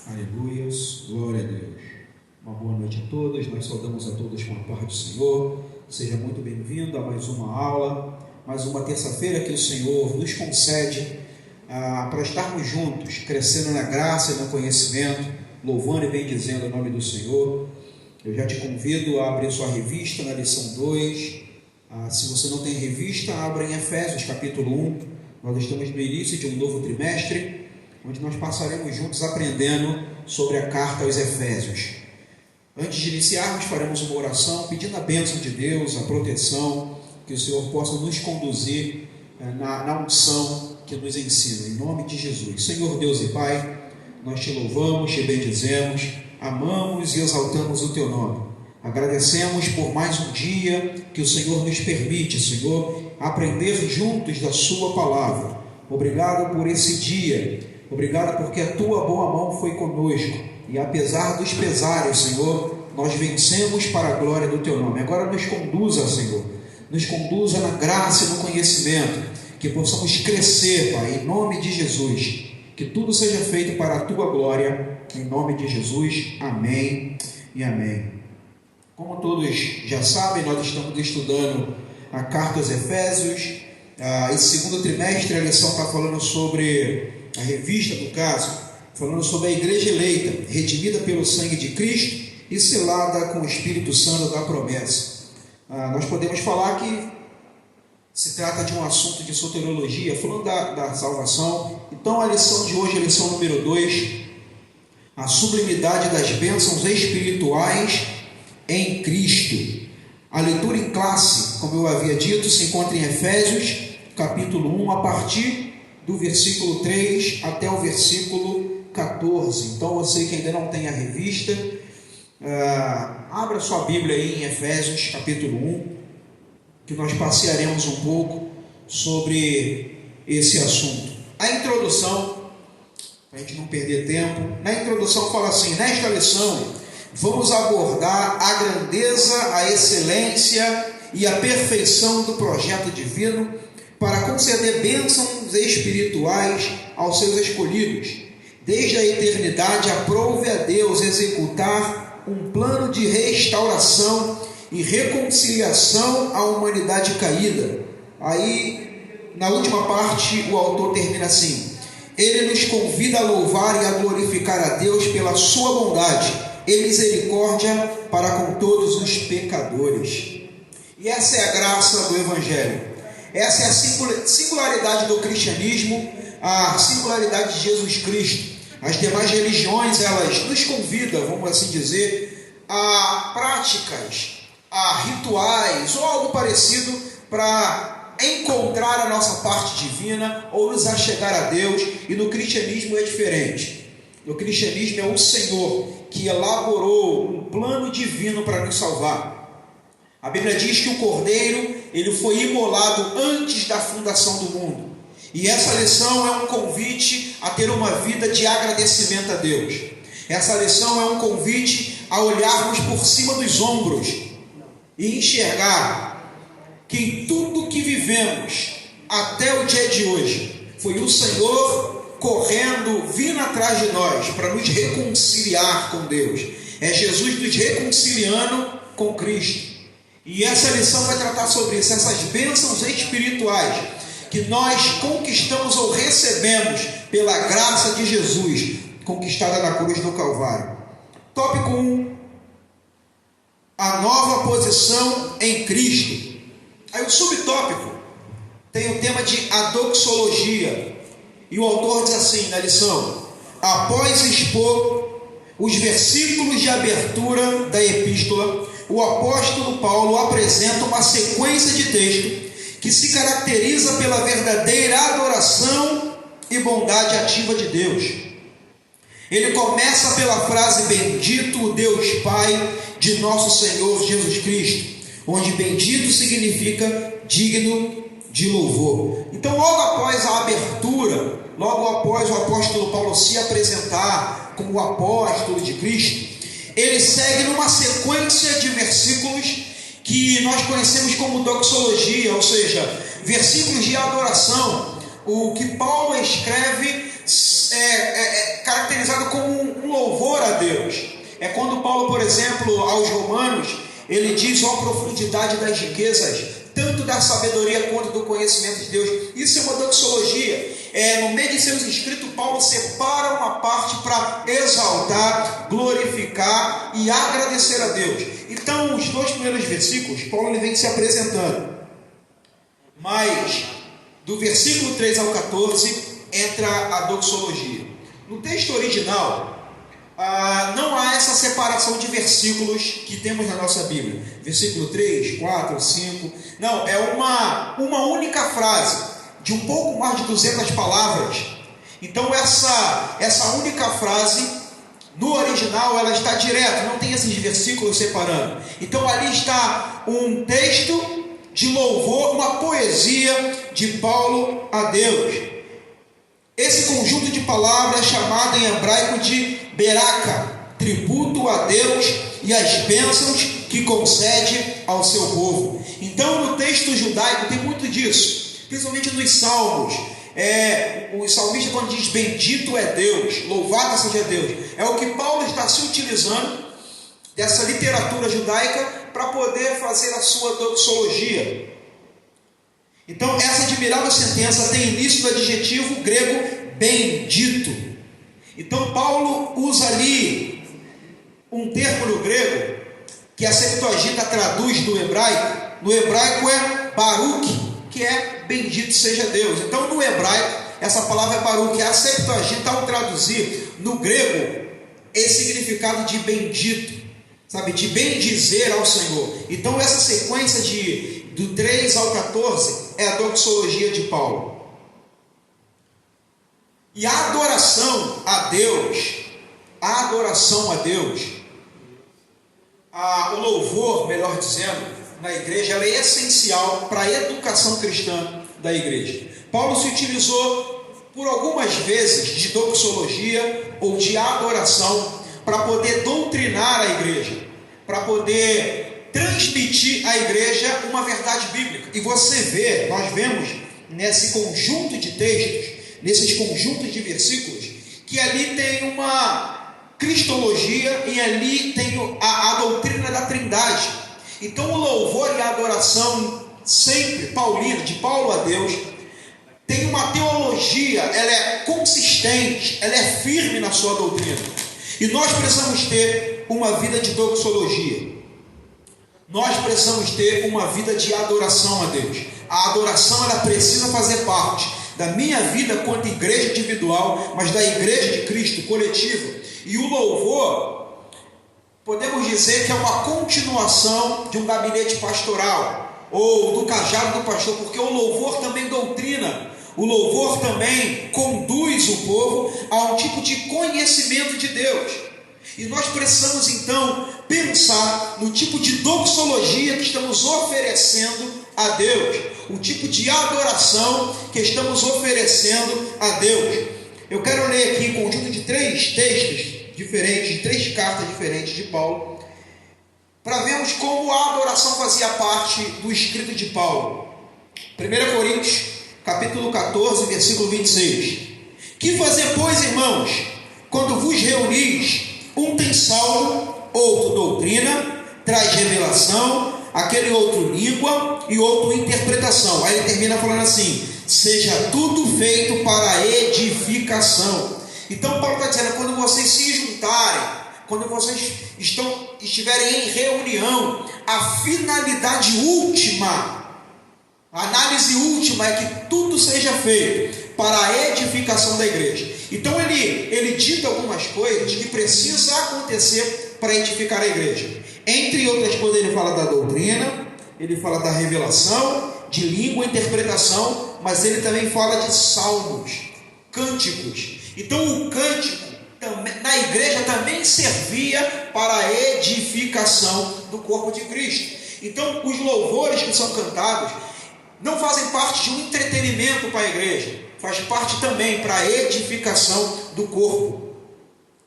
Aleluias, glória a Deus. Uma boa noite a todos, nós saudamos a todos com a paz do Senhor. Seja muito bem-vindo a mais uma aula, mais uma terça-feira que o Senhor nos concede para estarmos juntos, crescendo na graça e no conhecimento, louvando e bendizendo o nome do Senhor. Eu já te convido a abrir sua revista na lição 2. Se você não tem revista, abra em Efésios capítulo 1. Nós estamos no início de um novo trimestre, onde nós passaremos juntos aprendendo sobre a carta aos Efésios. Antes de iniciarmos, faremos uma oração pedindo a bênção de Deus, a proteção, que o Senhor possa nos conduzir na unção que nos ensina, em nome de Jesus. Senhor Deus e Pai, nós te louvamos, te bendizemos, amamos e exaltamos o teu nome. Agradecemos por mais um dia que o Senhor nos permite, Senhor, aprender juntos da sua palavra. Obrigado por esse dia. Obrigado porque a tua boa mão foi conosco e apesar dos pesares, Senhor, nós vencemos para a glória do teu nome. Agora nos conduza, Senhor, nos conduza na graça e no conhecimento, que possamos crescer, Pai, em nome de Jesus, que tudo seja feito para a tua glória, em nome de Jesus, amém e amém. Como todos já sabem, nós estamos estudando a carta aos Efésios. Esse segundo trimestre a lição está falando sobre a revista do caso, falando sobre a igreja eleita, redimida pelo sangue de Cristo e selada com o Espírito Santo da promessa. Nós podemos falar que se trata de um assunto de soteriologia, falando da salvação. Então a lição de hoje é a lição número 2, a sublimidade das bênçãos espirituais em Cristo. A leitura em classe, como eu havia dito, se encontra em Efésios capítulo 1, a partir do versículo 3 até o versículo 14. Então você que ainda não tem a revista, abra sua Bíblia aí em Efésios capítulo 1, que nós passearemos um pouco sobre esse assunto. A introdução, para a gente não perder tempo, na introdução fala assim: nesta lição vamos abordar a grandeza, a excelência e a perfeição do projeto divino para conceder bênçãos espirituais aos seus escolhidos. Desde a eternidade, aprove a Deus executar um plano de restauração e reconciliação à humanidade caída. Aí, na última parte, o autor termina assim: ele nos convida a louvar e a glorificar a Deus pela sua bondade e misericórdia para com todos os pecadores. E essa é a graça do Evangelho. Essa é a singularidade do cristianismo, a singularidade de Jesus Cristo. As demais religiões, elas nos convidam, vamos assim dizer, a práticas, a rituais ou algo parecido para encontrar a nossa parte divina ou nos achegar a Deus. E no cristianismo é diferente. No cristianismo é o Senhor que elaborou um plano divino para nos salvar. A Bíblia diz que o Cordeiro, ele foi imolado antes da fundação do mundo. E essa lição é um convite a ter uma vida de agradecimento a Deus. Essa lição é um convite a olharmos por cima dos ombros e enxergar que em tudo que vivemos até o dia de hoje, foi o Senhor correndo, vindo atrás de nós para nos reconciliar com Deus. É Jesus nos reconciliando com Cristo. E essa lição vai tratar sobre isso, essas bênçãos espirituais que nós conquistamos ou recebemos pela graça de Jesus, conquistada na cruz do Calvário. Tópico 1, a nova posição em Cristo. Aí o subtópico tem o tema de adoxologia. E o autor diz assim na lição: após expor os versículos de abertura da epístola, o apóstolo Paulo apresenta uma sequência de texto que se caracteriza pela verdadeira adoração e bondade ativa de Deus. Ele começa pela frase: bendito o Deus Pai de nosso Senhor Jesus Cristo, onde bendito significa digno de louvor. Então, logo após a abertura, logo após o apóstolo Paulo se apresentar como o apóstolo de Cristo, ele segue numa sequência de versículos que nós conhecemos como doxologia, ou seja, versículos de adoração. O que Paulo escreve é caracterizado como um É quando Paulo, por exemplo, aos Romanos, ele diz: ó profundidade das riquezas, tanto da sabedoria quanto do conhecimento de Deus. Isso é uma doxologia. No meio de seus escritos, Paulo separa uma parte para exaltar, glorificar e agradecer a Deus. Então, os 2 primeiros versículos, Paulo ele vem se apresentando. Mas, do versículo 3 ao 14, entra a doxologia. No texto original, não há essa separação de versículos que temos na nossa Bíblia. Versículo 3, 4, 5. Não, é uma única frase, de um pouco mais de 200 palavras. Então essa única frase, no original, ela está direta, não tem esses versículos separando. Então ali está um texto de louvor, uma poesia de Paulo a Deus. Esse conjunto de palavras é chamado em hebraico de beraca, tributo a Deus e as bênçãos que concede ao seu povo. Então no texto judaico tem muito disso, principalmente nos salmos. O salmista, quando diz bendito é Deus, louvado seja Deus, é o que Paulo está se utilizando dessa literatura judaica para poder fazer a sua doxologia. Então essa admirável sentença tem início do adjetivo grego bendito. Então Paulo usa ali um termo no grego que a Septuaginta traduz do hebraico. No hebraico é Baruch, que é bendito seja Deus. Então no hebraico essa palavra é Baruch. A Septuaginta, ao traduzir no grego, esse significado de bendito, sabe, de bendizer ao Senhor. Então essa sequência do 3 ao 14 é a doxologia de Paulo. E a adoração a Deus, o louvor, melhor dizendo, na igreja, ela é essencial para a educação cristã da igreja. Paulo se utilizou por algumas vezes de doxologia ou de adoração para poder doutrinar a igreja, para poder transmitir à igreja uma verdade bíblica. E nós vemos nesse conjunto de textos, nesses conjuntos de versículos, que ali tem uma cristologia e ali tem a doutrina da Trindade. Então o louvor e a adoração sempre paulina, de Paulo a Deus, tem uma teologia, ela é consistente, ela é firme na sua doutrina. E nós precisamos ter uma vida de doxologia. Nós precisamos ter uma vida de adoração a Deus. A adoração, ela precisa fazer parte da minha vida quanto igreja individual, mas da igreja de Cristo coletiva. E o louvor, podemos dizer que é uma continuação de um gabinete pastoral, ou do cajado do pastor, porque o louvor também doutrina, o louvor também conduz o povo a um tipo de conhecimento de Deus. E nós precisamos então pensar no tipo de doxologia que estamos oferecendo a Deus, o tipo de adoração que estamos oferecendo a Deus. Eu quero ler aqui um conjunto de 3 textos diferentes, de 3 cartas diferentes de Paulo, para vermos como a adoração fazia parte do escrito de Paulo. 1 Coríntios, capítulo 14, versículo 26. Que fazer, pois, irmãos, quando vos reunis? Um tem salmo, outro doutrina, traz revelação, aquele outro língua e outro interpretação. Aí ele termina falando assim: seja tudo feito para edificação. Então Paulo está dizendo, quando vocês se juntarem, quando vocês estiverem em reunião, a finalidade última, a análise última é que tudo seja feito para a edificação da igreja. Então ele dita algumas coisas que precisam acontecer para edificar a igreja. Entre outras coisas, ele fala da doutrina, ele fala da revelação, de língua e interpretação, mas ele também fala de salmos, cânticos. Então o cântico na igreja também servia para a edificação do corpo de Cristo. Então os louvores que são cantados não fazem parte de um entretenimento para a igreja, faz parte também para a edificação do corpo.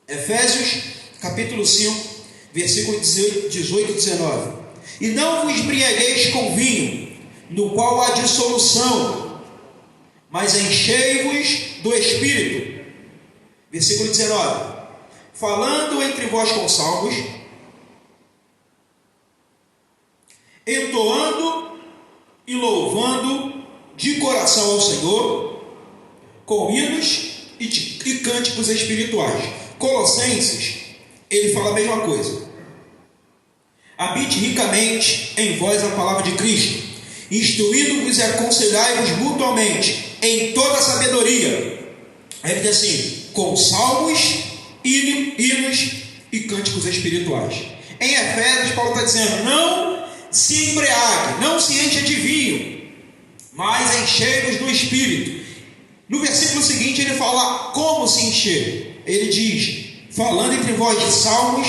Efésios capítulo 5, versículo 18 e 19. E não vos embriagueis com vinho, no qual há dissolução, mas enchei-vos do Espírito. Versículo 19. falando entre vós com salmos, entoando e louvando de coração ao Senhor, com hinos e cânticos espirituais. Colossenses, ele fala a mesma coisa. Habite ricamente em vós a palavra de Cristo, instruindo-vos e aconselhai-vos mutuamente em toda a sabedoria. Aí ele diz assim, com salmos, hinos e cânticos espirituais. Em Efésios, Paulo está dizendo, não se embriague, não se encha de vinho, mas enchei-vos do Espírito. No versículo seguinte ele fala como se encher. Ele diz, falando entre vós de salmos,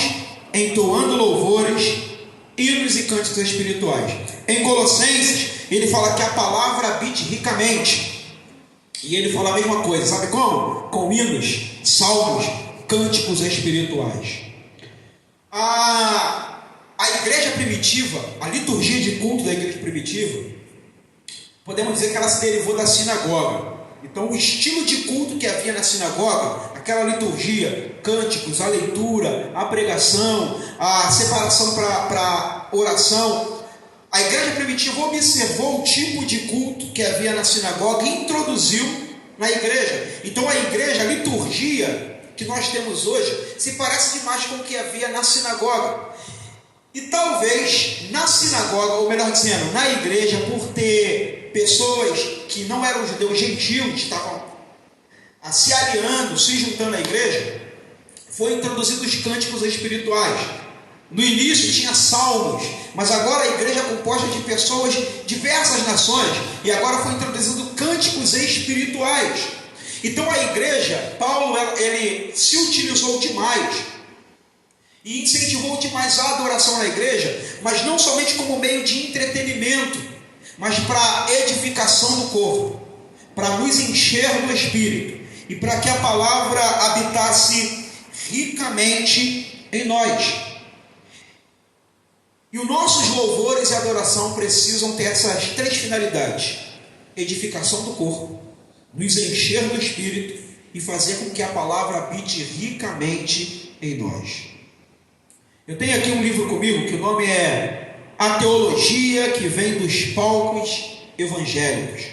entoando louvores, hinos e cânticos espirituais. Em Colossenses ele fala que a palavra habite ricamente, e ele fala a mesma coisa, sabe como? Com hinos, salmos, cânticos espirituais. A igreja primitiva, a liturgia de culto da igreja primitiva, podemos dizer que ela se derivou da sinagoga. Então o estilo de culto que havia na sinagoga, aquela liturgia, cânticos, a leitura, a pregação, a separação para oração, a igreja primitiva observou o tipo de culto que havia na sinagoga e introduziu na igreja. Então a igreja, a liturgia que nós temos hoje, se parece demais com o que havia na sinagoga. E talvez na sinagoga, ou melhor dizendo, na igreja, por ter pessoas que não eram judeus, gentios, estavam se aliando, se juntando à igreja, foi introduzido os cânticos espirituais. No início tinha salmos, mas agora a igreja é composta de pessoas de diversas nações, e agora foi introduzido cânticos espirituais. Então a igreja, Paulo, ele se utilizou demais e incentivou demais a adoração na igreja, mas não somente como meio de entretenimento, mas para edificação do corpo, para nos encher do Espírito e para que a palavra habitasse ricamente em nós. E os nossos louvores e adoração precisam ter essas três finalidades: edificação do corpo, nos encher do Espírito e fazer com que a palavra habite ricamente em nós. Eu tenho aqui um livro comigo que o nome é A Teologia que Vem dos Palcos Evangélicos.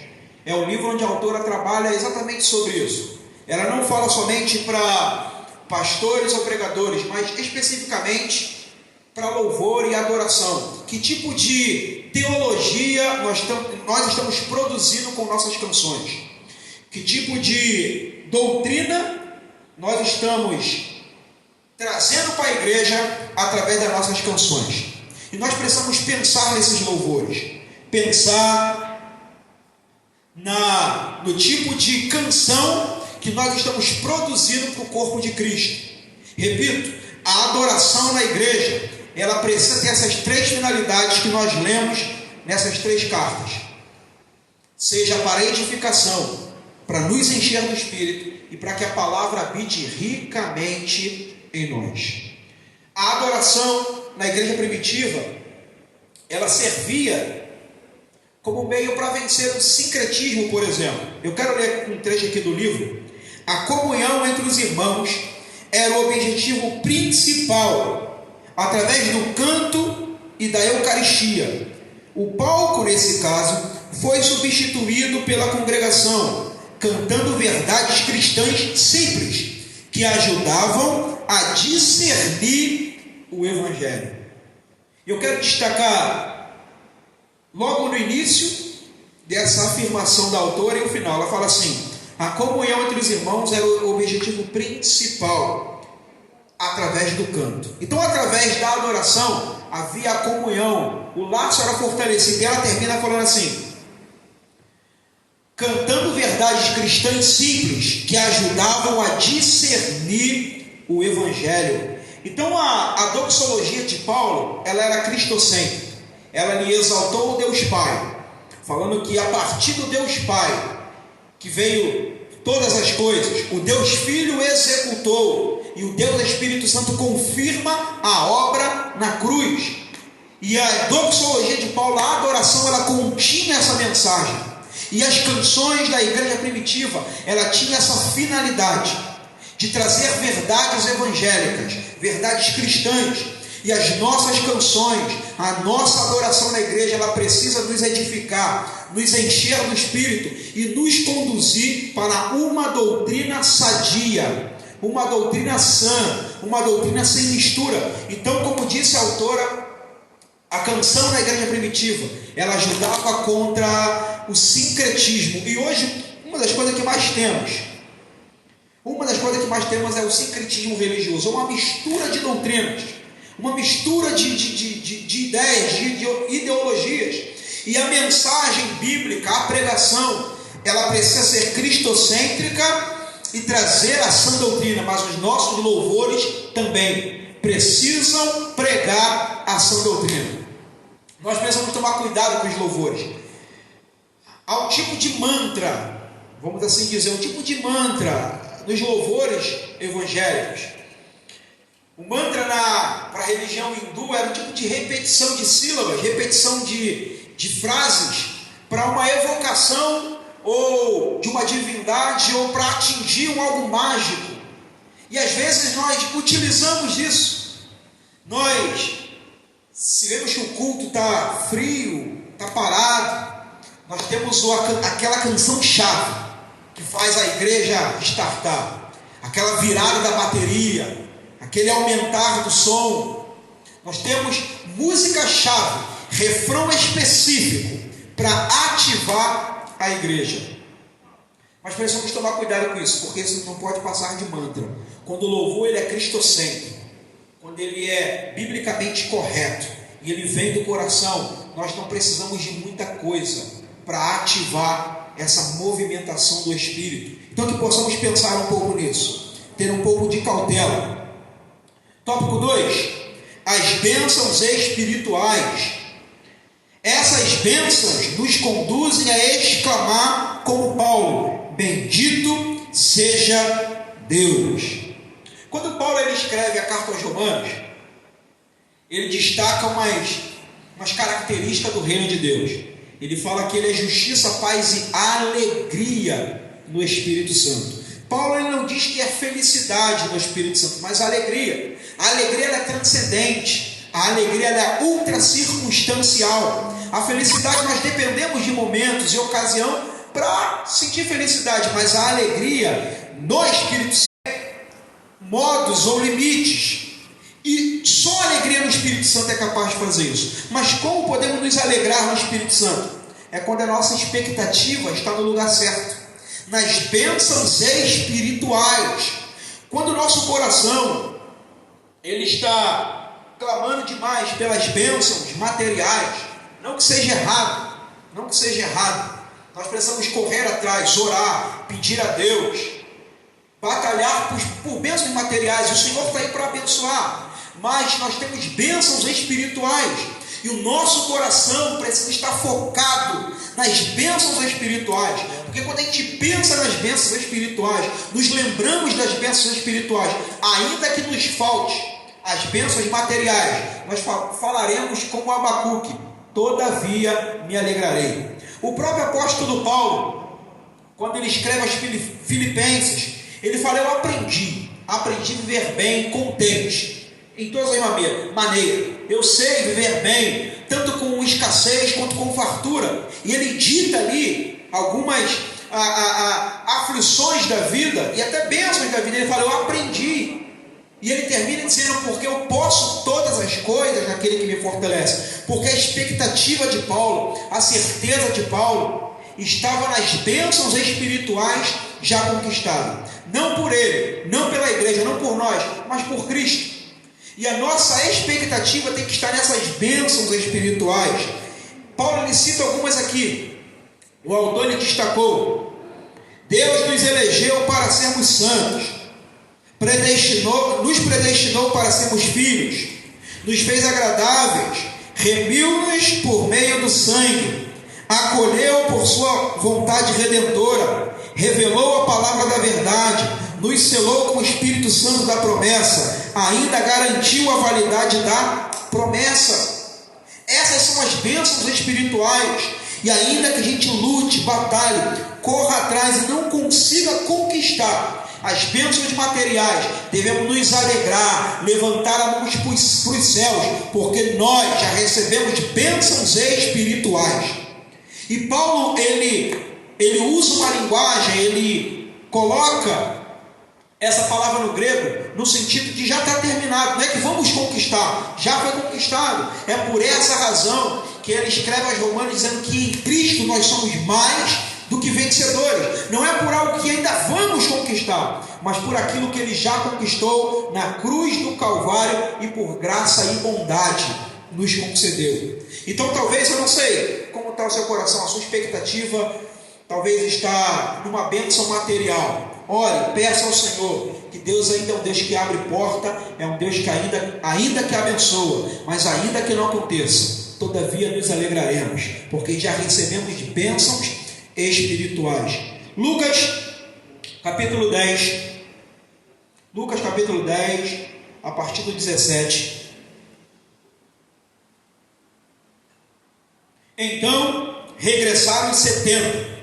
É um livro onde a autora trabalha exatamente sobre isso. Ela não fala somente para pastores ou pregadores, mas especificamente para louvor e adoração. Que tipo de teologia nós estamos produzindo com nossas canções? Que tipo de doutrina nós estamos trazendo para a igreja através das nossas canções? E nós precisamos pensar nesses louvores, pensar no tipo de canção que nós estamos produzindo para o corpo de Cristo. Repito, a adoração na igreja, ela precisa ter essas três finalidades que nós lemos nessas três cartas. Seja para edificação, para nos encher do Espírito e para que a palavra habite ricamente em nós. A adoração na igreja primitiva, ela servia como meio para vencer o sincretismo, por exemplo. Eu quero ler um trecho aqui do livro. A comunhão entre os irmãos era o objetivo principal, através do canto e da Eucaristia. O palco, nesse caso, foi substituído pela congregação, cantando verdades cristãs simples, que ajudavam a discernir o Evangelho. Eu quero destacar, logo no início dessa afirmação da autora e o final, ela fala assim: a comunhão entre os irmãos era o objetivo principal, através do canto. Então, através da adoração, havia a comunhão, o laço era fortalecido, e ela termina falando assim: cantando verdades cristãs simples, que ajudavam a discernir o Evangelho. Então a doxologia de Paulo, ela era cristocêntrica. Ela lhe exaltou o Deus Pai, falando que a partir do Deus Pai, que veio todas as coisas, o Deus Filho executou, e o Deus Espírito Santo confirma a obra na cruz. E a doxologia de Paulo, a adoração, ela continha essa mensagem. E as canções da igreja primitiva, ela tinha essa finalidade. de trazer verdades evangélicas, verdades cristãs. E as nossas canções, a nossa adoração na igreja, ela precisa nos edificar, nos encher do Espírito e nos conduzir para uma doutrina sadia, uma doutrina sã, uma doutrina sem mistura. Então, como disse a autora, a canção na igreja primitiva, ela ajudava contra o sincretismo. E hoje, uma das coisas que mais temos é o sincretismo religioso, uma mistura de doutrinas, uma mistura de ideias, de ideologias. E a mensagem bíblica, a pregação, ela precisa ser cristocêntrica e trazer a sã doutrina, mas os nossos louvores também precisam pregar a sã doutrina. Nós precisamos tomar cuidado com os louvores. Há um tipo de mantra, vamos assim dizer, um tipo de mantra nos louvores evangélicos. O mantra para a religião hindu era um tipo de repetição de sílabas, repetição de frases para uma evocação ou de uma divindade, ou para atingir algo mágico. E às vezes nós utilizamos isso. Se vemos que o culto está frio, está parado, nós temos aquela canção-chave que faz a igreja startar, aquela virada da bateria, aquele aumentar do som. Nós temos música-chave, refrão específico para ativar a igreja. Mas precisamos tomar cuidado com isso, porque isso não pode passar de mantra. Quando o louvor ele é cristocêntrico, quando ele é biblicamente correto e ele vem do coração, nós não precisamos de muita coisa para ativar essa movimentação do Espírito. Então que possamos pensar um pouco nisso, ter um pouco de cautela. Tópico 2: as bênçãos espirituais. Essas bênçãos nos conduzem a exclamar como Paulo: bendito seja Deus. Quando Paulo ele escreve a carta aos Romanos, ele destaca umas características do reino de Deus. Ele fala que ele é justiça, paz e alegria no Espírito Santo. Paulo ele não diz que é felicidade no Espírito Santo, mas alegria. A alegria ela é transcendente. A alegria ela é ultra circunstancial. A felicidade nós dependemos de momentos e ocasião para sentir felicidade, mas a alegria no Espírito Santo é modos ou limites. E só a alegria no Espírito Santo é capaz de fazer isso. Mas como podemos nos alegrar no Espírito Santo? É quando a nossa expectativa está no lugar certo, nas bênçãos espirituais. Quando o nosso coração ele está clamando demais pelas bênçãos materiais, não que seja errado, nós precisamos correr atrás, orar, pedir a Deus, batalhar por bênçãos materiais. O Senhor está aí para abençoar, mas nós temos bênçãos espirituais e o nosso coração precisa estar focado nas bênçãos espirituais, porque quando a gente pensa nas bênçãos espirituais, nos lembramos das bênçãos espirituais, ainda que nos falte as bênçãos materiais, nós falaremos como Abacuque: todavia me alegrarei. O próprio apóstolo Paulo, quando ele escreve aos Filipenses, ele fala: eu aprendi a viver bem, contente, em todas as maneiras. Eu sei viver bem, tanto com escassez quanto com fartura. E ele dita ali algumas aflições da vida e até bênçãos da vida. Ele fala: eu aprendi. E ele termina dizendo: porque eu posso todas as coisas naquele que me fortalece. Porque a expectativa de Paulo, a certeza de Paulo, estava nas bênçãos espirituais já conquistadas. Não por ele, não pela igreja, não por nós, mas por Cristo. E a nossa expectativa tem que estar nessas bênçãos espirituais. Paulo ele cita algumas aqui. O autor ele destacou: Deus nos elegeu para sermos santos, nos predestinou para sermos filhos, nos fez agradáveis, remiu-nos por meio do sangue, acolheu por sua vontade redentora, revelou a palavra da verdade, nos selou com o Espírito Santo da promessa, ainda garantiu a validade da promessa. Essas são as bênçãos espirituais. E ainda que a gente lute, batalhe, corra atrás e não consiga conquistar as bênçãos materiais, devemos nos alegrar, levantar a mão para os céus, porque nós já recebemos bênçãos espirituais. E Paulo, ele usa uma linguagem, ele coloca essa palavra no grego no sentido de já está terminado, não é que vamos conquistar, já foi conquistado. É por essa razão que ele escreve aos Romanos dizendo que em Cristo nós somos mais do que vencedores. Não é por algo que ainda vamos conquistar, mas por aquilo que ele já conquistou na cruz do Calvário e por graça e bondade nos concedeu. Então talvez, eu não sei como está o seu coração, a sua expectativa talvez está numa bênção material. Ore, peça ao Senhor, que Deus ainda é um Deus que abre porta, é um Deus que ainda que abençoa, mas ainda que não aconteça, todavia nos alegraremos, porque já recebemos bênçãos espirituais. Lucas capítulo 10, a partir do 17. Então regressaram os 70,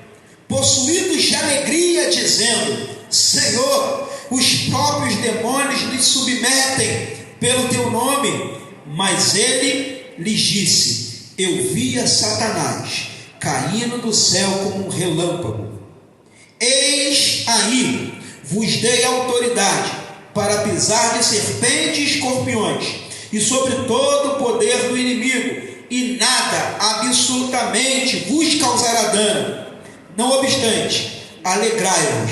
possuídos de alegria, dizendo: Senhor, os próprios demônios nos submetem pelo teu nome. Mas ele lhes disse: eu via Satanás caindo do céu como um relâmpago. Eis aí, vos dei autoridade para pisar de serpentes e escorpiões, e sobre todo o poder do inimigo, e nada absolutamente vos causará dano. Não obstante, alegrai-vos,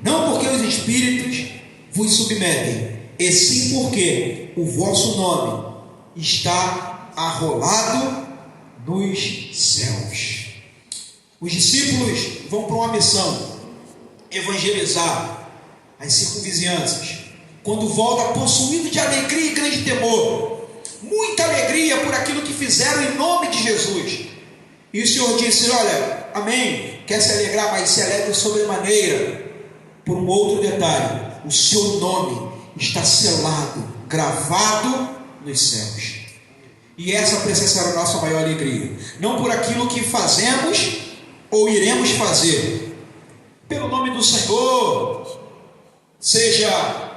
não porque os espíritos vos submetem, e sim porque o vosso nome está arrolado nos céus. Os discípulos vão para uma missão, evangelizar as circunvizinhanças. Quando volta, possuído de alegria e grande temor, muita alegria por aquilo que fizeram em nome de Jesus. E o Senhor disse: olha, amém, quer se alegrar, mas se alegre sobremaneira por um outro detalhe: o seu nome está selado, gravado nos céus. E essa precisa ser a nossa maior alegria, não por aquilo que fazemos ou iremos fazer, pelo nome do Senhor, seja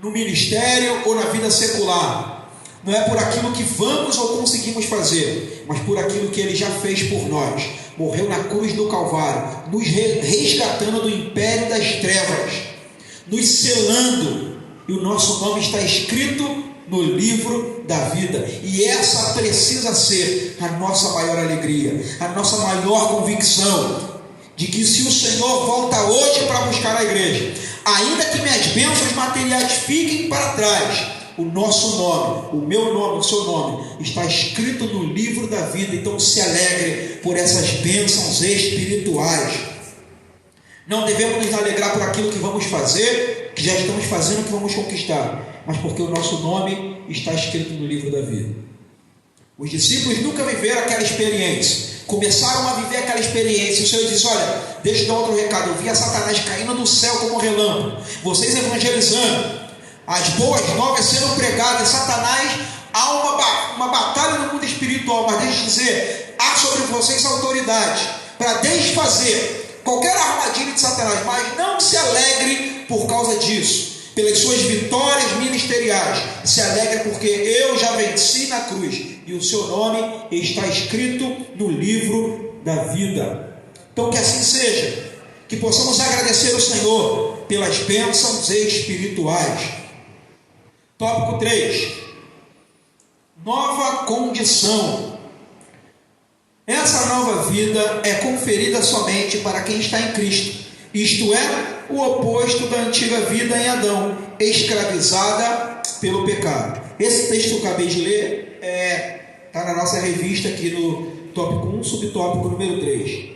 no ministério ou na vida secular. Não é por aquilo que vamos ou conseguimos fazer, mas por aquilo que Ele já fez por nós. Morreu na cruz do Calvário, nos resgatando do império das trevas, nos selando, e o nosso nome está escrito no livro da vida. E essa precisa ser a nossa maior alegria, a nossa maior convicção, de que se o Senhor volta hoje para buscar a igreja, ainda que minhas bênçãos materiais fiquem para trás, o nosso nome, o meu nome, o seu nome, está escrito no livro da vida. Então se alegre por essas bênçãos espirituais. Não devemos nos alegrar por aquilo que vamos fazer, que já estamos fazendo, que vamos conquistar, mas porque o nosso nome está escrito no livro da vida. Os discípulos nunca viveram aquela experiência, começaram a viver aquela experiência. O Senhor disse: olha, deixa eu dar outro recado, eu vi a Satanás caindo do céu como um relâmpago, vocês evangelizando, as boas novas sendo pregadas. Satanás, há uma batalha no mundo espiritual, mas deixa eu dizer, há sobre vocês autoridade para desfazer qualquer armadilha de Satanás. Mas não se alegre por causa disso, pelas suas vitórias ministeriais. Se alegre porque eu já venci na cruz e o seu nome está escrito no livro da vida. Então que assim seja, que possamos agradecer ao Senhor pelas bênçãos espirituais. Tópico 3: nova condição. Essa nova vida é conferida somente para quem está em Cristo, isto é, o oposto da antiga vida em Adão, escravizada pelo pecado. Esse texto que eu acabei de ler está na nossa revista aqui no tópico 1, subtópico número 3.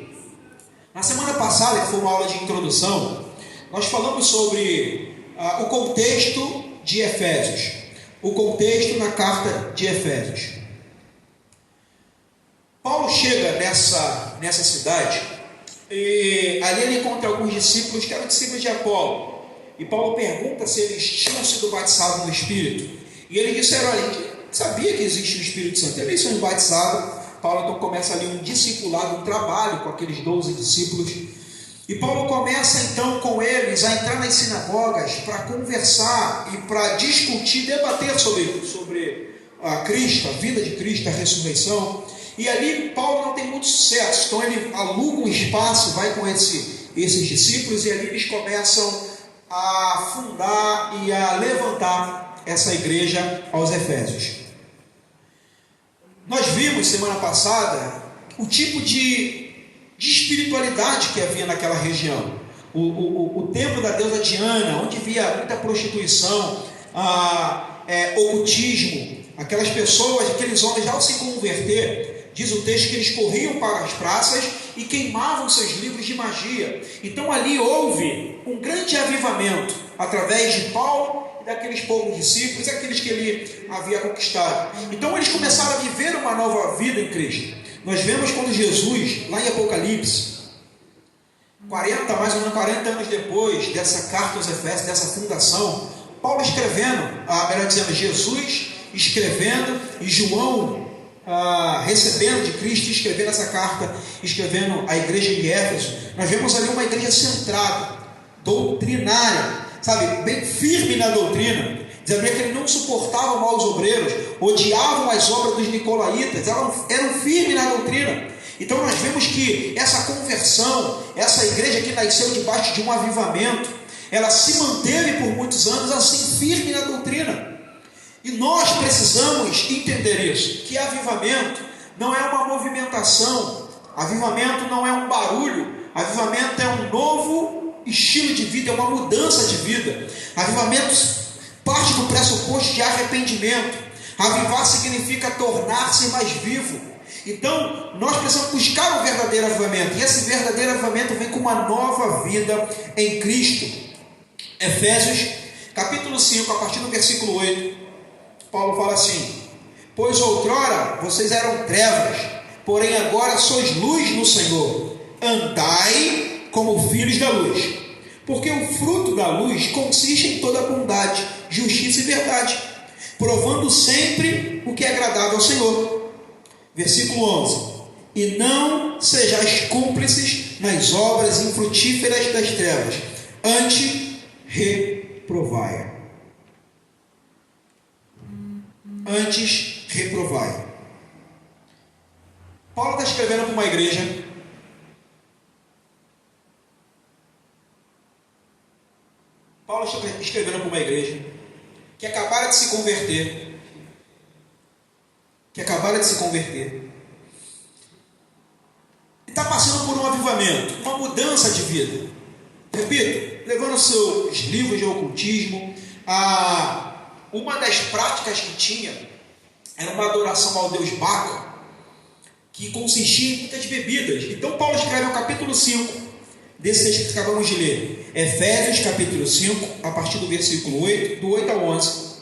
Na semana passada, que foi uma aula de introdução, nós falamos sobre o contexto de Efésios, o contexto na carta de Efésios. Paulo chega nessa cidade e ali ele encontra alguns discípulos que eram discípulos de Apolo, e Paulo pergunta se eles tinham sido batizados no Espírito, e eles disseram: olha, a gente sabia que existe o Espírito Santo, eles são batizados. Paulo então começa ali um discipulado, um trabalho com aqueles 12 discípulos, E Paulo começa então com eles a entrar nas sinagogas para conversar e para discutir, debater sobre a Cristo, a vida de Cristo, a ressurreição. E ali Paulo não tem muito sucesso, então ele aluga um espaço, vai com esses discípulos, e ali eles começam a fundar e a levantar essa igreja aos Efésios. Nós vimos semana passada o tipo de espiritualidade que havia naquela região. O templo da deusa Diana, onde havia muita prostituição, ocultismo. Aquelas pessoas, aqueles homens, ao se converter, diz o texto que eles corriam para as praças e queimavam seus livros de magia. Então ali houve um grande avivamento através de Paulo e daqueles poucos discípulos, aqueles que ele havia conquistado. Então eles começaram a viver uma nova vida em Cristo. Nós vemos quando Jesus, lá em Apocalipse, mais ou menos 40 anos depois dessa carta aos Efésios, dessa fundação, Paulo escrevendo, melhor dizendo, Jesus escrevendo e João recebendo de Cristo, escrevendo essa carta, escrevendo a igreja de Éfeso. Nós vemos ali uma igreja centrada, doutrinária, sabe, bem firme na doutrina. Diz que ele não suportava maus obreiros, odiavam as obras dos nicolaítas, eram firmes na doutrina. Então nós vemos que essa conversão, essa igreja que nasceu debaixo de um avivamento, ela se manteve por muitos anos assim, firme na doutrina. E nós precisamos entender isso, que avivamento não é uma movimentação, avivamento não é um barulho, avivamento é um novo estilo de vida, é uma mudança de vida. Avivamento parte do pressuposto de arrependimento. Avivar significa tornar-se mais vivo. Então, nós precisamos buscar o verdadeiro avivamento. E esse verdadeiro avivamento vem com uma nova vida em Cristo. Efésios, capítulo 5, a partir do versículo 8, Paulo fala assim: pois outrora vocês eram trevas, porém agora sois luz no Senhor. Andai como filhos da luz. Porque o fruto da luz consiste em toda bondade, justiça e verdade, provando sempre o que é agradável ao Senhor. Versículo 11: e não sejais cúmplices nas obras infrutíferas das trevas, antes reprovai. Antes reprovai. Paulo está escrevendo para uma igreja que acabara de se converter, e está passando por um avivamento, uma mudança de vida. Repito, levando seus livros de ocultismo, uma das práticas que tinha era uma adoração ao deus Baco, que consistia em muitas bebidas. Então Paulo escreve no capítulo 5 desse texto que acabamos de ler, Efésios capítulo 5, a partir do versículo 8, do 8 ao 11.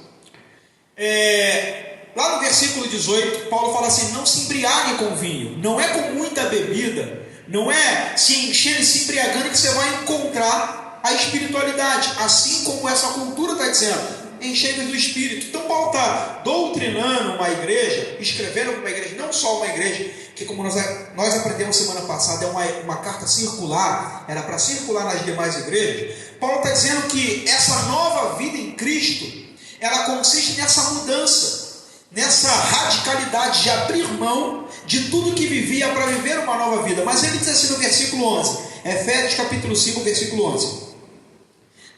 Lá no versículo 18, Paulo fala assim: não se embriague com vinho, não é com muita bebida, não é se enchendo e se embriagando que você vai encontrar a espiritualidade, assim como essa cultura está dizendo, enchendo do Espírito. Então Paulo está doutrinando uma igreja, escrevendo para uma igreja, não só uma igreja, que como nós aprendemos semana passada, é uma carta circular, era para circular nas demais igrejas. Paulo está dizendo que essa nova vida em Cristo, ela consiste nessa mudança, nessa radicalidade de abrir mão de tudo que vivia para viver uma nova vida. Mas ele diz assim no versículo 11, Efésios capítulo 5, versículo 11: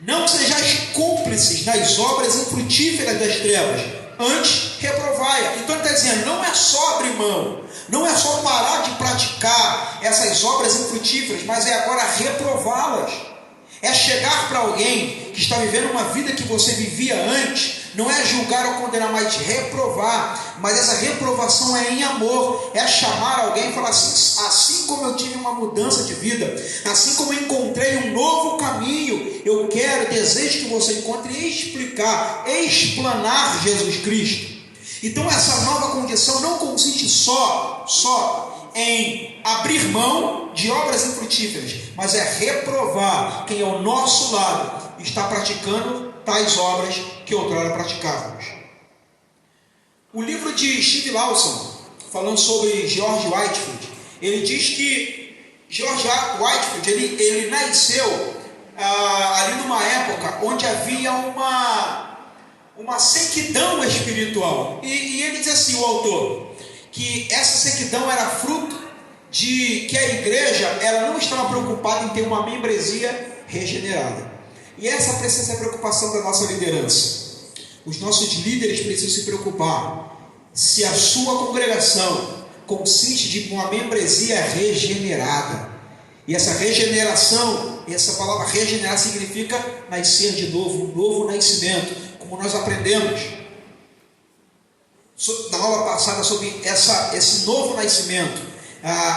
não sejais cúmplices nas obras infrutíferas das trevas, antes reprovai. Então ele está dizendo, não é só abrir mão, não é só parar de praticar essas obras infrutíferas, mas é agora reprová-las. É chegar para alguém que está vivendo uma vida que você vivia antes, não é julgar ou condenar, mas reprovar. Mas essa reprovação é em amor, é chamar alguém e falar assim como eu tive uma mudança de vida, assim como eu encontrei um novo caminho, eu desejo que você encontre e explanar Jesus Cristo. Então essa nova condição não consiste só em abrir mão de obras infrutíferas, mas é reprovar quem ao nosso lado está praticando tais obras que outrora praticávamos. O livro de Steve Lawson, falando sobre George Whitefield, ele diz que George Whitefield, ele nasceu ali numa época onde havia uma sequidão espiritual. E ele diz assim, o autor, que essa sequidão era fruto de que a igreja ela não estava preocupada em ter uma membresia regenerada. E essa precisa ser a preocupação da nossa liderança. Os nossos líderes precisam se preocupar se a sua congregação consiste de uma membresia regenerada. E essa regeneração, essa palavra regenerar significa nascer de novo, um novo nascimento, como nós aprendemos na aula passada sobre esse novo nascimento,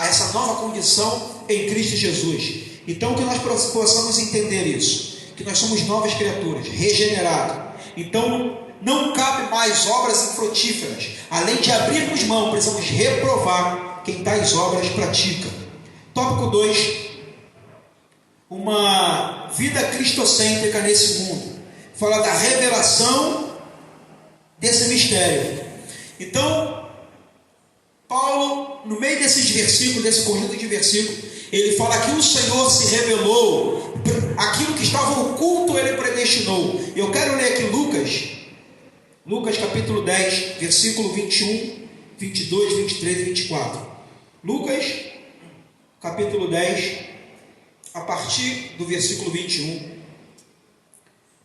essa nova condição em Cristo Jesus. Então que nós possamos entender isso, que nós somos novas criaturas, regenerados. Então não cabe mais obras infrutíferas. Além de abrirmos mão, precisamos reprovar quem tais obras pratica. Tópico 2: uma vida cristocêntrica nesse mundo. Fala da revelação desse mistério. Então, Paulo, no meio desses versículos, desse conjunto de versículos, ele fala que o Senhor se revelou, aquilo que estava oculto ele predestinou. Eu quero ler aqui Lucas capítulo 10, versículo 21, 22, 23 e 24. Lucas capítulo 10, a partir do versículo 21.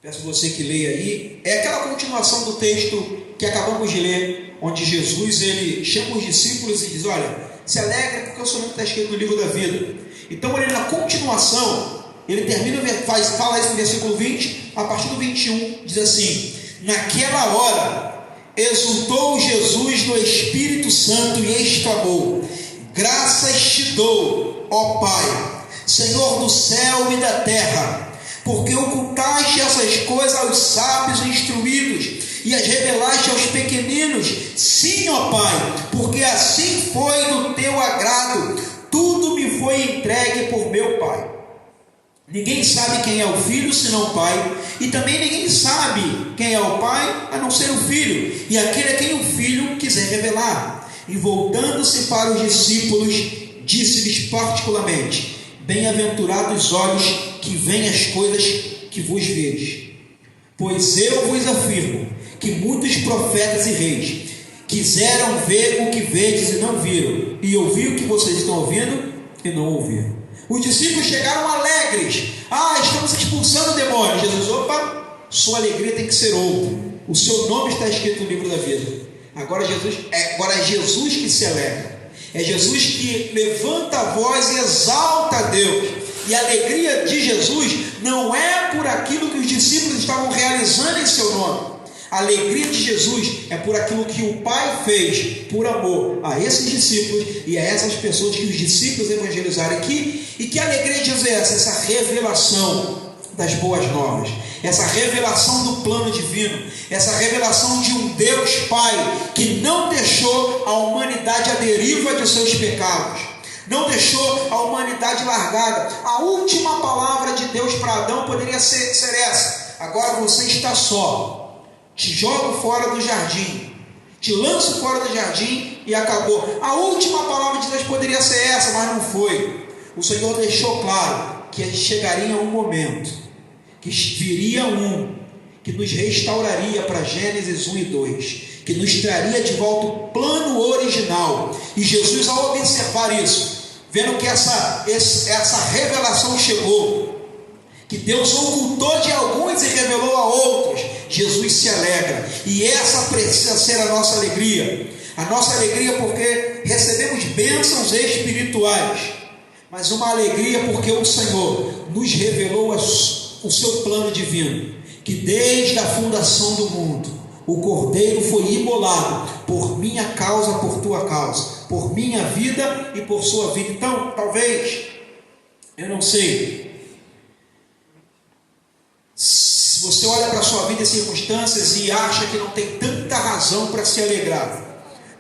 Peço você que leia aí. É aquela continuação do texto que acabamos de ler, onde Jesus ele chama os discípulos e diz: olha, se alegra porque o seu nome está escrito no livro da vida. Então ele, na continuação, ele termina, fala isso no versículo 20, a partir do 21, diz assim: naquela hora exultou Jesus no Espírito Santo e exclamou: graças te dou, ó Pai, Senhor do céu e da terra, porque ocultaste essas coisas aos sábios e instruídos e as revelaste aos pequeninos. Sim, ó Pai, porque assim foi do teu agrado. Tudo me foi entregue por meu Pai. Ninguém sabe quem é o Filho senão o Pai, e também ninguém sabe quem é o Pai a não ser o Filho, e aquele a quem o Filho quiser revelar. E voltando-se para os discípulos, disse-lhes particularmente: bem-aventurados os olhos que veem as coisas que vos vedes. Pois eu vos afirmo que muitos profetas e reis quiseram ver o que vedes e não viram, e ouvir o que vocês estão ouvindo e não ouviram. Os discípulos chegaram alegres: estamos expulsando demônios. Jesus: opa, sua alegria tem que ser outra. O seu nome está escrito no livro da vida. Agora é Jesus que se alegra. É Jesus que levanta a voz e exalta a Deus. E a alegria de Jesus não é por aquilo que os discípulos estavam realizando em seu nome. A alegria de Jesus é por aquilo que o Pai fez por amor a esses discípulos e a essas pessoas que os discípulos evangelizaram aqui. E que alegria de Jesus é essa? Essa revelação das boas novas, essa revelação do plano divino, essa revelação de um Deus Pai que não deixou a humanidade à deriva de seus pecados, não deixou a humanidade largada. A última palavra de Deus para Adão poderia ser essa: agora você está só, te jogo fora do jardim, te lanço fora do jardim e acabou. A última palavra de Deus poderia ser essa, mas não foi. O Senhor deixou claro que chegaria um momento, que viria que nos restauraria para Gênesis 1 e 2, que nos traria de volta o plano original. E Jesus, ao observar isso, vendo que essa revelação chegou, que Deus ocultou de alguns e revelou a outros, Jesus se alegra. E essa precisa ser a nossa alegria. A nossa alegria porque recebemos bênçãos espirituais, mas uma alegria porque o Senhor nos revelou o seu plano divino, que desde a fundação do mundo o Cordeiro foi imolado por minha causa, por tua causa, por minha vida e por sua vida. Então, talvez, eu não sei, se você olha para a sua vida e circunstâncias e acha que não tem tanta razão para se alegrar,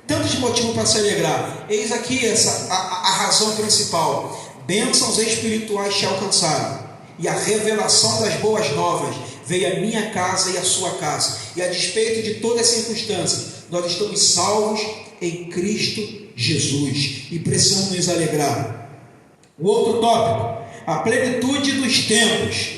tantos motivos para se alegrar, eis aqui a razão principal: bênçãos espirituais te alcançaram, e a revelação das boas novas veio à minha casa e à sua casa, e a despeito de todas as circunstâncias, nós estamos salvos em Cristo Jesus, e precisamos nos alegrar. O outro tópico, a plenitude dos tempos,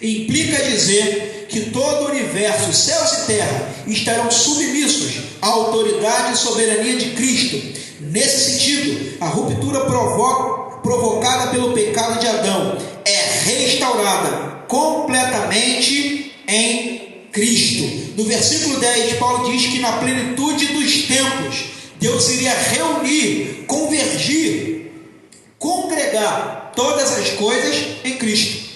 implica dizer que todo o universo, céus e terra, estarão submissos à autoridade e soberania de Cristo. Nesse sentido, a ruptura provocada pelo pecado de Adão é restaurada completamente em Cristo. No versículo 10, Paulo diz que na plenitude dos tempos, Deus iria reunir, convergir, congregar todas as coisas em Cristo,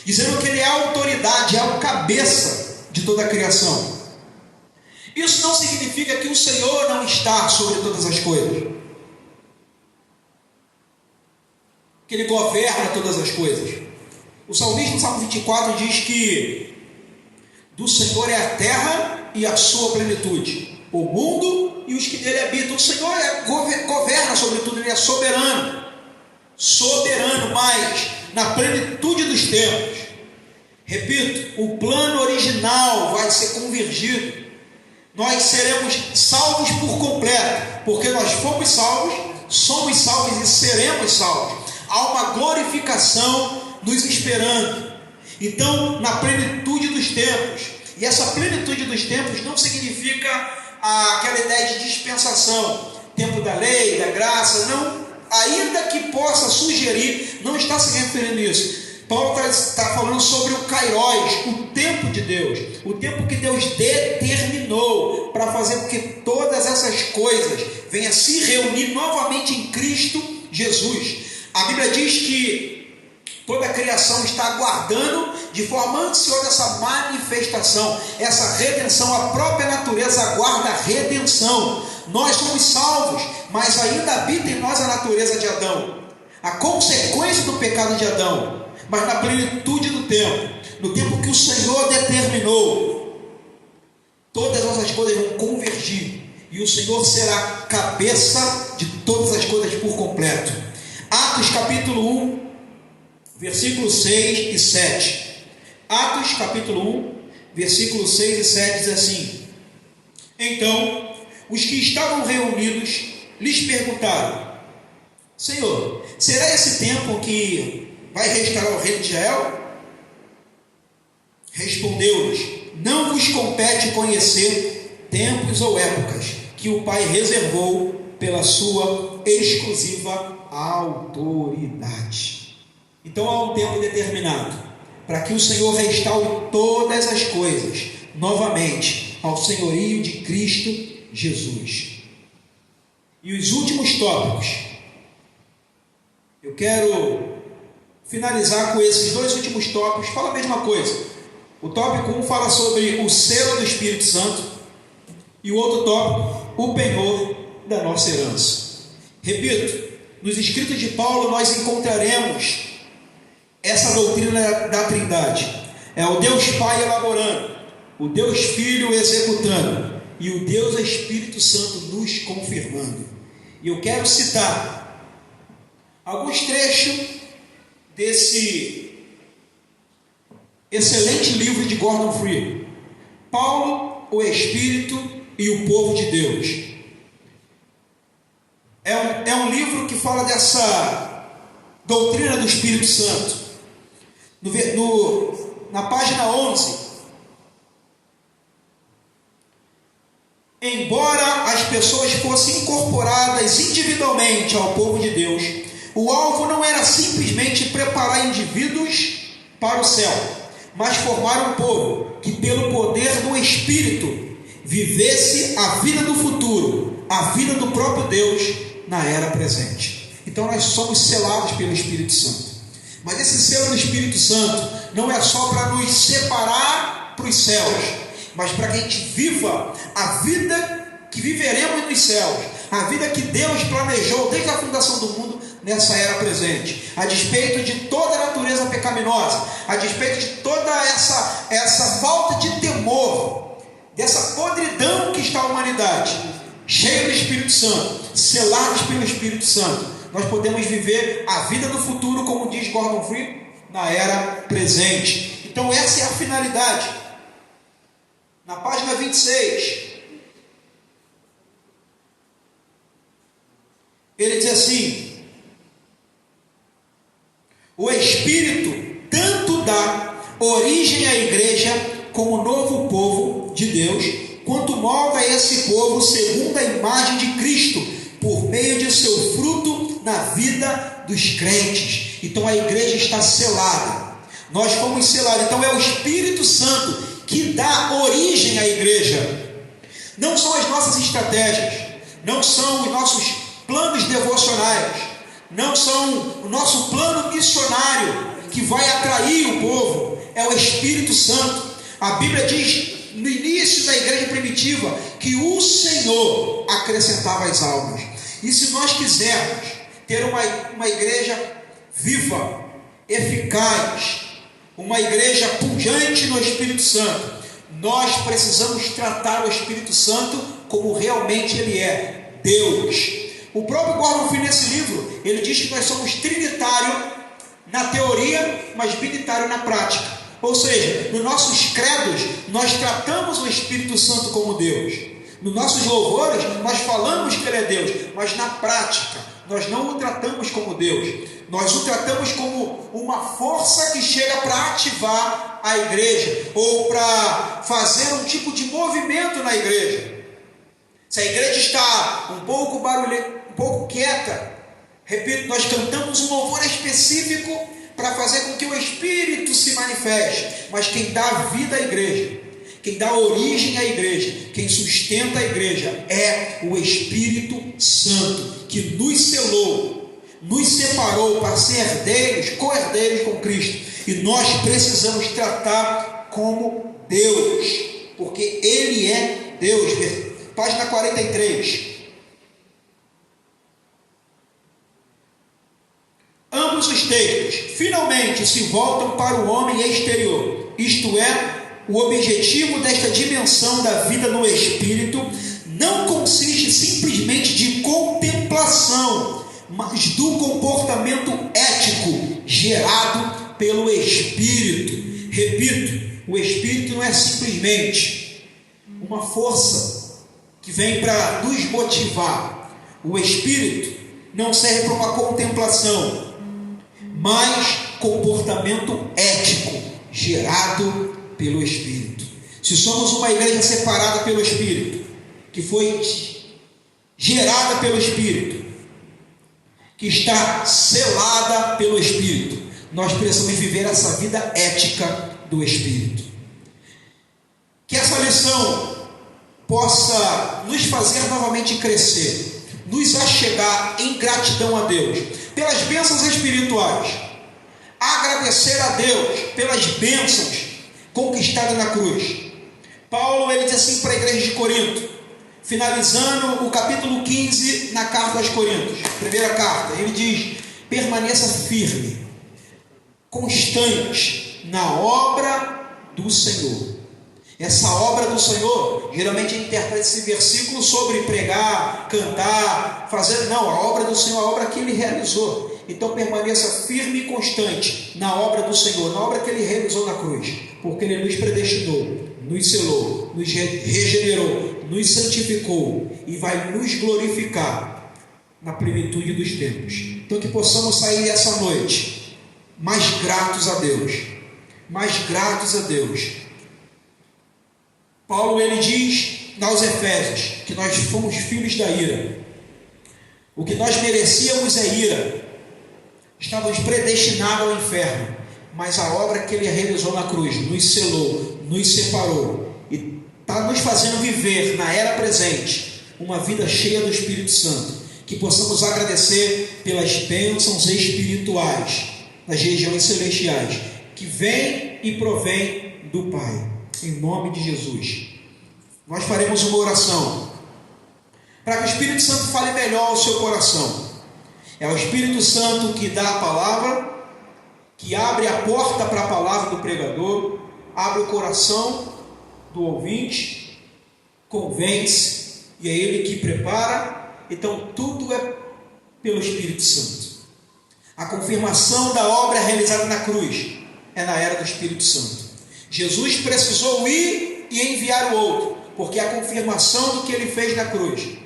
dizendo que Ele é a autoridade, é o cabeça de toda a criação. Isso não significa que o Senhor não está sobre todas as coisas, que Ele governa todas as coisas. O salmista no Salmo 24 diz que do Senhor é a terra e a sua plenitude, o mundo e os que nele habitam. O Senhor governa sobre tudo, Ele é soberano, mas na plenitude dos tempos, repito, o plano original vai ser convergido. Nós seremos salvos por completo, porque nós fomos salvos, somos salvos e seremos salvos. Há uma glorificação nos esperando. Então, na plenitude dos tempos, e essa plenitude dos tempos não significa aquela ideia de dispensação, tempo da lei, da graça, não, ainda que possa sugerir, não está se referindo a isso. Paulo está falando sobre o Kairos, o tempo de Deus, o tempo que Deus determinou para fazer com que todas essas coisas venham se reunir novamente em Cristo Jesus. A Bíblia diz que toda a criação está aguardando de forma ansiosa essa manifestação, essa redenção. A própria natureza aguarda a redenção. Nós somos salvos, mas ainda habita em nós a natureza de Adão, a consequência do pecado de Adão. Mas na plenitude do tempo, no tempo que o Senhor determinou, todas essas coisas vão convergir e o Senhor será cabeça de todas as coisas por completo. Atos capítulo 1, versículos 6 e 7. Atos capítulo 1, versículos 6 e 7 diz assim: Então os que estavam reunidos lhes perguntaram: Senhor, será esse tempo que vai restaurar o reino de Israel? Respondeu-lhes: Não vos compete conhecer tempos ou épocas que o Pai reservou pela sua exclusiva autoridade. Então há um tempo determinado para que o Senhor restaure todas as coisas novamente ao senhorio de Cristo Jesus. E os últimos tópicos, eu quero finalizar com esses dois últimos tópicos. Fala a mesma coisa. O tópico 1 fala sobre o selo do Espírito Santo, e o outro tópico, o penhor da nossa herança. Repito, nos escritos de Paulo nós encontraremos essa doutrina da Trindade. É o Deus Pai elaborando, o Deus Filho executando e o Deus Espírito Santo nos confirmando. E eu quero citar alguns trechos desse excelente livro de Gordon Fee, Paulo, o Espírito e o Povo de Deus. É um livro que fala dessa doutrina do Espírito Santo. Na página 11, embora as pessoas fossem incorporadas individualmente ao povo de Deus, o alvo não era simplesmente preparar indivíduos para o céu, mas formar um povo que, pelo poder do Espírito, vivesse a vida do futuro, a vida do próprio Deus na era presente. Então nós somos selados pelo Espírito Santo. Mas esse selo do Espírito Santo não é só para nos separar para os céus, mas para que a gente viva a vida que viveremos nos céus, a vida que Deus planejou desde a fundação do mundo nessa era presente, a despeito de toda a natureza pecaminosa, a despeito de toda essa falta de temor, dessa podridão que está a humanidade, cheia do Espírito Santo, selados pelo Espírito Santo, nós podemos viver a vida do futuro, como diz Gordon Fee, na era presente. Então essa é a finalidade. Na página 26, ele diz assim: de Deus, quanto molda esse povo segundo a imagem de Cristo, por meio de seu fruto na vida dos crentes. Então a igreja está selada, nós fomos selados. Então é o Espírito Santo que dá origem à igreja. Não são as nossas estratégias, não são os nossos planos devocionais, não são o nosso plano missionário que vai atrair o povo. É o Espírito Santo. A Bíblia diz no início da igreja primitiva que o Senhor acrescentava as almas. E se nós quisermos ter uma igreja viva, eficaz, uma igreja pujante no Espírito Santo, nós precisamos tratar o Espírito Santo como realmente ele é, Deus. O próprio Gordon Fee, nesse livro, ele diz que nós somos trinitário na teoria, mas binitário na prática. Ou seja, nos nossos credos, nós tratamos o Espírito Santo como Deus. Nos nossos louvores, nós falamos que ele é Deus, mas na prática, nós não o tratamos como Deus. Nós o tratamos como uma força que chega para ativar a igreja, ou para fazer um tipo de movimento na igreja. Se a igreja está um pouco barulhenta, um pouco quieta, repito, nós cantamos um louvor específico para fazer com que o Espírito se manifeste. Mas quem dá vida à igreja, quem dá origem à igreja, quem sustenta a igreja é o Espírito Santo, que nos selou, nos separou para ser herdeiros, co-herdeiros com Cristo. E nós precisamos tratar como Deus, porque Ele é Deus. Página 43. Ambos os textos finalmente se voltam para o homem exterior, isto é, o objetivo desta dimensão da vida no Espírito não consiste simplesmente de contemplação, mas do comportamento ético gerado pelo Espírito. Repito, o Espírito não é simplesmente uma força que vem para nos motivar. O Espírito não serve para uma contemplação, mas comportamento ético gerado pelo Espírito. Se somos uma igreja separada pelo Espírito, que foi gerada pelo Espírito, que está selada pelo Espírito, nós precisamos viver essa vida ética do Espírito. Que essa lição possa nos fazer novamente crescer, nos achegar em gratidão a Deus pelas bênçãos espirituais, agradecer a Deus pelas bênçãos conquistadas na cruz. Paulo, ele diz assim para a igreja de Corinto, finalizando o capítulo 15 na carta aos Coríntios, primeira carta, ele diz: permaneça firme, constante na obra do Senhor. Essa obra do Senhor, geralmente a gente interpreta esse versículo sobre pregar, cantar, fazer. Não, a obra do Senhor é a obra que Ele realizou. Então permaneça firme e constante na obra do Senhor, na obra que Ele realizou na cruz, porque Ele nos predestinou, nos selou, nos regenerou, nos santificou e vai nos glorificar na plenitude dos tempos. Então que possamos sair essa noite mais gratos a Deus, mais gratos a Deus. Paulo, ele diz aos Efésios que nós fomos filhos da ira. O que nós merecíamos é ira. Estávamos predestinados ao inferno, mas a obra que Ele realizou na cruz nos selou, nos separou e está nos fazendo viver na era presente uma vida cheia do Espírito Santo. Que possamos agradecer pelas bênçãos espirituais nas regiões celestiais que vêm e provém do Pai. Em nome de Jesus, nós faremos uma oração para que o Espírito Santo fale melhor ao seu coração. É o Espírito Santo que dá a palavra, que abre a porta para a palavra do pregador, abre o coração do ouvinte, convence, e é Ele que prepara. Então tudo é pelo Espírito Santo. A confirmação da obra realizada na cruz é na era do Espírito Santo. Jesus precisou ir e enviar o outro, porque a confirmação do que Ele fez na cruz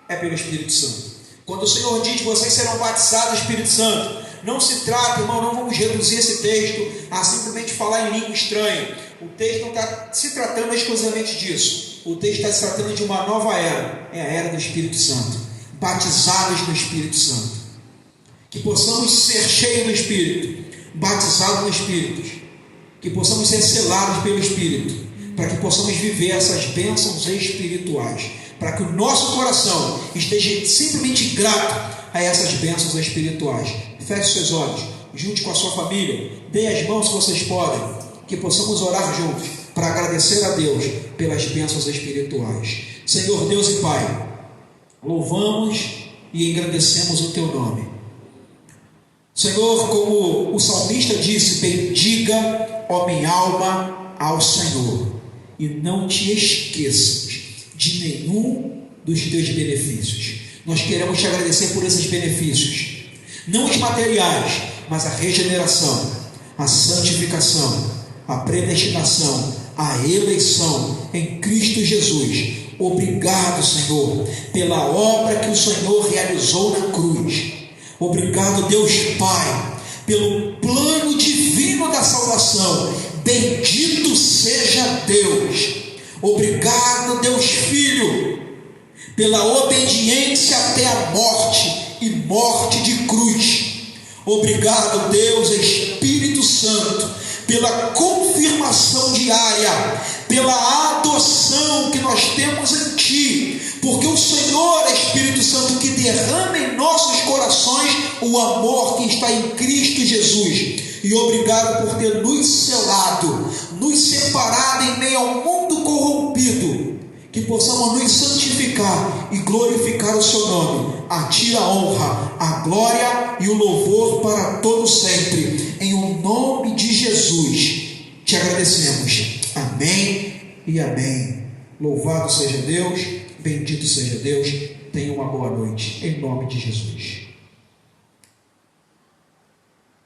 é pelo Espírito Santo. Quando o Senhor diz: vocês serão batizados do Espírito Santo, não se trata, irmão, não vamos reduzir esse texto a simplesmente falar em língua estranha, o texto não está se tratando exclusivamente disso. O texto está se tratando de uma nova era. É a era do Espírito Santo. Batizados no Espírito Santo. Que possamos ser cheios do Espírito, batizados no Espírito. Que possamos ser selados pelo Espírito, para que possamos viver essas bênçãos espirituais, para que o nosso coração esteja simplesmente grato a essas bênçãos espirituais. Feche seus olhos, junte com a sua família, dê as mãos se vocês podem, que possamos orar juntos, para agradecer a Deus pelas bênçãos espirituais. Senhor Deus e Pai, louvamos e engrandecemos o Teu nome. Senhor, como o salmista disse, bendiga, ó minha alma, ao Senhor, e não te esqueças de nenhum dos teus benefícios. Nós queremos te agradecer por esses benefícios, não os materiais, mas a regeneração, a santificação, a predestinação, a eleição em Cristo Jesus. Obrigado, Senhor, pela obra que o Senhor realizou na cruz. Obrigado, Deus Pai, pelo plano divino da salvação. Bendito seja Deus. Obrigado, Deus Filho, pela obediência até a morte e morte de cruz. Obrigado, Deus Espírito Santo, pela confirmação diária, pela adoção que nós temos em Ti, porque o Senhor é Espírito Santo que derrama em nossos corações o amor que está em Cristo Jesus. E obrigado por ter nos selado, nos separado em meio ao mundo corrompido, que possamos nos santificar e glorificar o Seu nome. A Ti a honra, a glória e o louvor para todos sempre. Em o nome de Jesus te agradecemos. Amém e amém. Louvado seja Deus, bendito seja Deus. Tenha uma boa noite, em nome de Jesus.